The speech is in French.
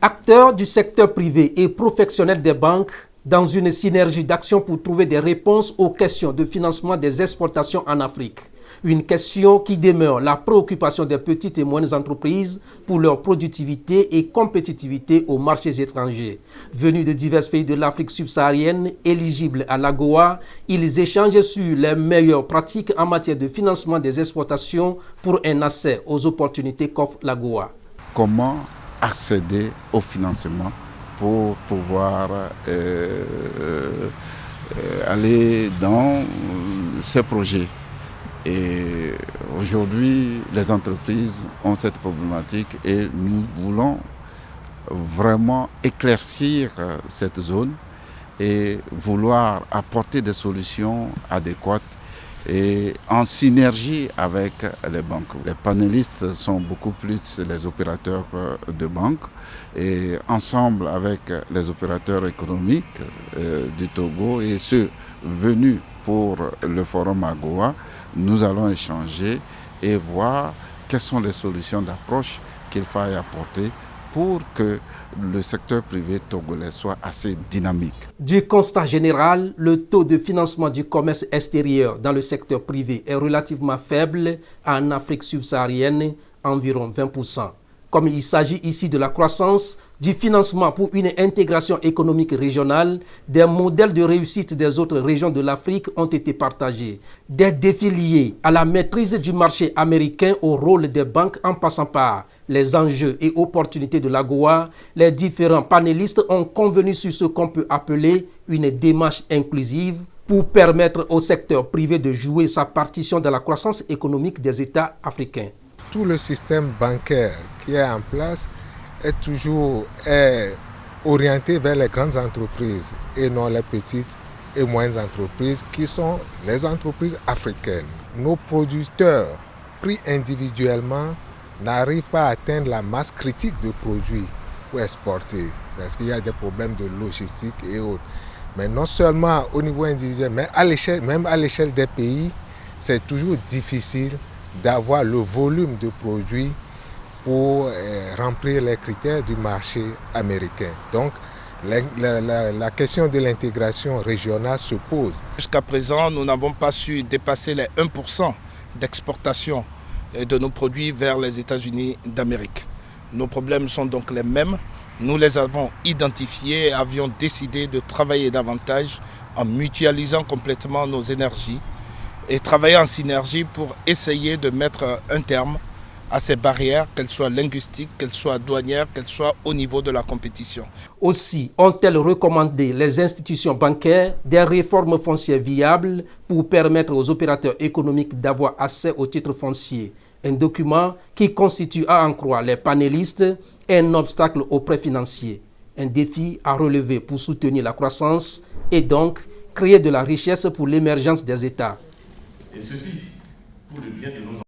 Acteurs du secteur privé et professionnels des banques, dans une synergie d'action pour trouver des réponses aux questions de financement des exportations en Afrique. Une question qui demeure la préoccupation des petites et moyennes entreprises pour leur productivité et compétitivité aux marchés étrangers. Venus de divers pays de l'Afrique subsaharienne éligibles à l'AGOA, ils échangent sur les meilleures pratiques en matière de financement des exportations pour un accès aux opportunités qu'offre l'AGOA. Comment accéder au financement pour pouvoir aller dans ces projets. Et aujourd'hui, les entreprises ont cette problématique et nous voulons vraiment éclaircir cette zone et vouloir apporter des solutions adéquates et en synergie avec les banques. Les panélistes sont beaucoup plus les opérateurs de banques et ensemble avec les opérateurs économiques du Togo et ceux venus pour le forum AGOA, nous allons échanger et voir quelles sont les solutions d'approche qu'il faille apporter pour que le secteur privé togolais soit assez dynamique. Du constat général, le taux de financement du commerce extérieur dans le secteur privé est relativement faible en Afrique subsaharienne, environ 20%. Comme il s'agit ici de la croissance, du financement pour une intégration économique régionale, des modèles de réussite des autres régions de l'Afrique ont été partagés. Des défis liés à la maîtrise du marché américain, au rôle des banques en passant par les enjeux et opportunités de l'AGOA, les différents panélistes ont convenu sur ce qu'on peut appeler une démarche inclusive pour permettre au secteur privé de jouer sa partition dans la croissance économique des États africains. Tout le système bancaire qui est en place est toujours orienté vers les grandes entreprises et non les petites et moyennes entreprises qui sont les entreprises africaines. Nos producteurs, pris individuellement, n'arrivent pas à atteindre la masse critique de produits pour exporter parce qu'il y a des problèmes de logistique et autres. Mais non seulement au niveau individuel, mais même à l'échelle des pays, c'est toujours difficile d'avoir le volume de produits pour remplir les critères du marché américain. Donc, la question de l'intégration régionale se pose. Jusqu'à présent, nous n'avons pas su dépasser les 1% d'exportation de nos produits vers les États-Unis d'Amérique. Nos problèmes sont donc les mêmes. Nous les avons identifiés et avions décidé de travailler davantage en mutualisant complètement nos énergies et travailler en synergie pour essayer de mettre un terme à ces barrières, qu'elles soient linguistiques, qu'elles soient douanières, qu'elles soient au niveau de la compétition. Aussi ont-elles recommandé les institutions bancaires des réformes foncières viables pour permettre aux opérateurs économiques d'avoir accès aux titres fonciers. Un document qui constitue, à en croire les panélistes, un obstacle aux prêts financiers. Un défi à relever pour soutenir la croissance et donc créer de la richesse pour l'émergence des États. Et ceci pour le bien de nos